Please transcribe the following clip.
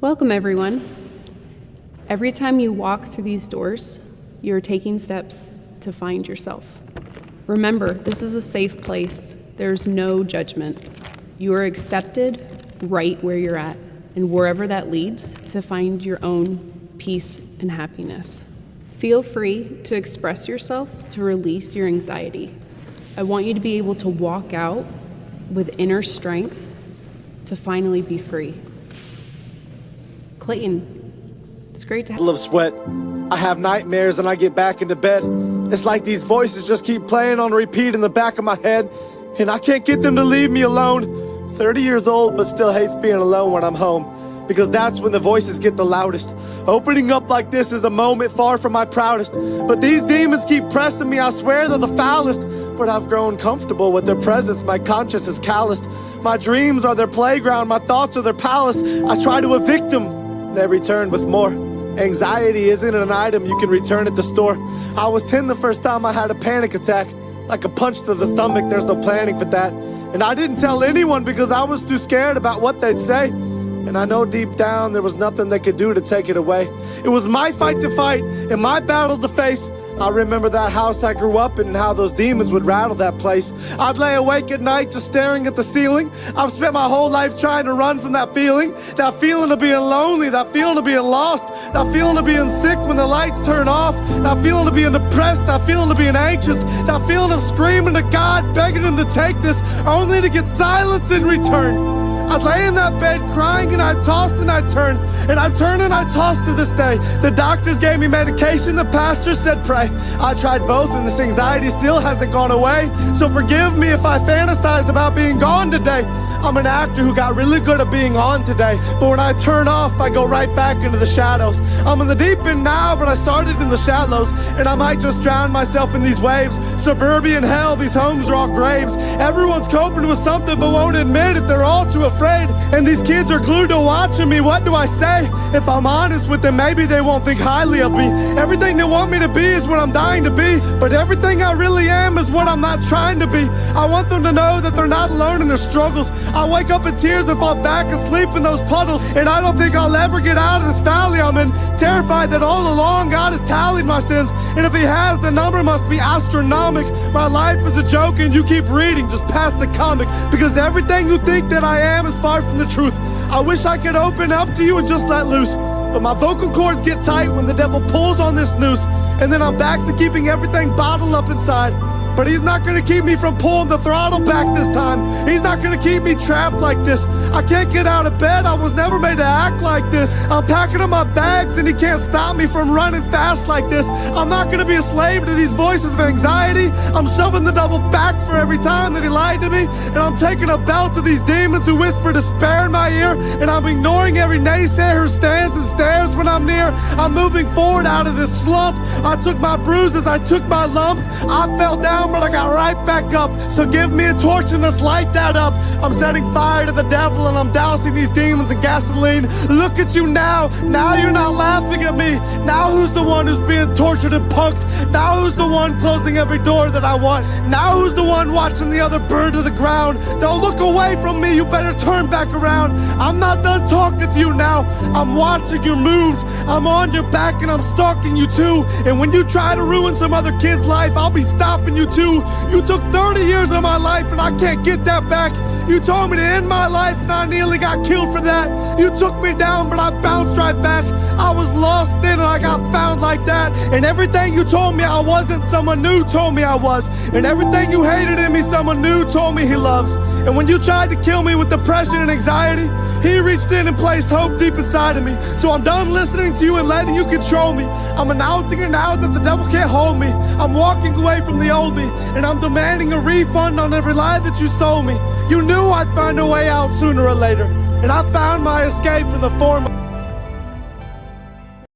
Welcome, everyone. Every time you walk through these doors, you're taking steps to find yourself. Remember, this is a safe place. There's no judgment. You are accepted right where you're at, and wherever that leads, to find your own peace and happiness. Feel free to express yourself to release your anxiety. I want you to be able to walk out with inner strength to finally be free. Clayton, it's great to have you. Of sweat. I have nightmares and I get back into bed. It's like these voices just keep playing on repeat in the back of my head, and I can't get them to leave me alone. 30 years old, but still hates being alone when I'm home, because that's when the voices get the loudest. Opening up like this is a moment far from my proudest, but these demons keep pressing me. I swear they're the foulest, but I've grown comfortable with their presence. My conscience is calloused. My dreams are their playground, my thoughts are their palace. I try to evict them, they return with more. Anxiety isn't an item you can return at the store. I was 10 the first time I had a panic attack. Like a punch to the stomach, there's no planning for that. And I didn't tell anyone because I was too scared about what they'd say. And I know deep down there was nothing they could do to take it away. It was my fight to fight and my battle to face. I remember that house I grew up in and how those demons would rattle that place. I'd lay awake at night just staring at the ceiling. I've spent my whole life trying to run from that feeling of being lonely, that feeling of being lost, that feeling of being sick when the lights turn off, that feeling of being depressed, that feeling of being anxious, that feeling of screaming to God, begging him to take this, only to get silence in return. I'd lay in that bed crying and I'd toss and I'd turn, and I'd turn and I'd toss to this day. The doctors gave me medication, the pastor said pray. I tried both and this anxiety still hasn't gone away. So forgive me if I fantasize about being gone today. I'm an actor who got really good at being on today, but when I turn off, I go right back into the shadows. I'm in the deep end now, but I started in the shallows, and I might just drown myself in these waves. Suburban hell, these homes are all graves. Everyone's coping with something but won't admit it. They're all too afraid, and these kids are glued to watching me. What do I say? If I'm honest with them, maybe they won't think highly of me. Everything they want me to be is what I'm dying to be, but everything I really am is what I'm not trying to be. I want them to know that they're not alone in their struggles. I wake up in tears and fall back asleep in those puddles, and I don't think I'll ever get out of this valley I'm in. Terrified that all along God has tallied my sins, and if he has, the number must be astronomical. My life is a joke and you keep reading just past the comic, because everything you think that I am is far from the truth. I wish I could open up to you and just let loose, but my vocal cords get tight when the devil pulls on this noose, and then I'm back to keeping everything bottled up inside. But he's not gonna keep me from pulling the throttle back this time. He's not gonna keep me trapped like this. I can't get out of bed, I was never made to act like this. I'm packing up my bags and he can't stop me from running fast like this. I'm not gonna be a slave to these voices of anxiety. I'm shoving the devil back for every time that he lied to me, and I'm taking a belt to these demons who whisper despair in my ear, and I'm ignoring every naysayer who stands and stares when I'm near. I'm moving forward out of this slump. I took my bruises, I took my lumps. I fell down, but I got right back up. So give me a torch and let's light that up. I'm setting fire to the devil and I'm dousing these demons in gasoline. Look at you now. Now you're not laughing at me. Now who's the one who's being tortured and punked? Now who's the one closing every door that I want? Now who's the one watching the other burn to the ground? Don't look away from me. You better turn back around. I'm not done talking to you now. I'm watching your moves. I'm on your back and I'm stalking you too. And when you try to ruin some other kid's life, I'll be stopping you too. You took 30 years of my life and I can't get that back. You told me to end my life and I nearly got killed for that. You took me down but I bounced right back. I was lost then and I got found like that. And everything you told me I wasn't, someone new told me I was. And everything you hated in me, someone new told me he loves. And when you tried to kill me with depression and anxiety, he reached in and placed hope deep inside of me. So I'm done listening to you and letting you control me. I'm announcing it now that the devil can't hold me. I'm walking away from the old me, and I'm demanding a refund on every lie that you sold me. You knew I'd find a way out sooner or later, and I found my escape in the form of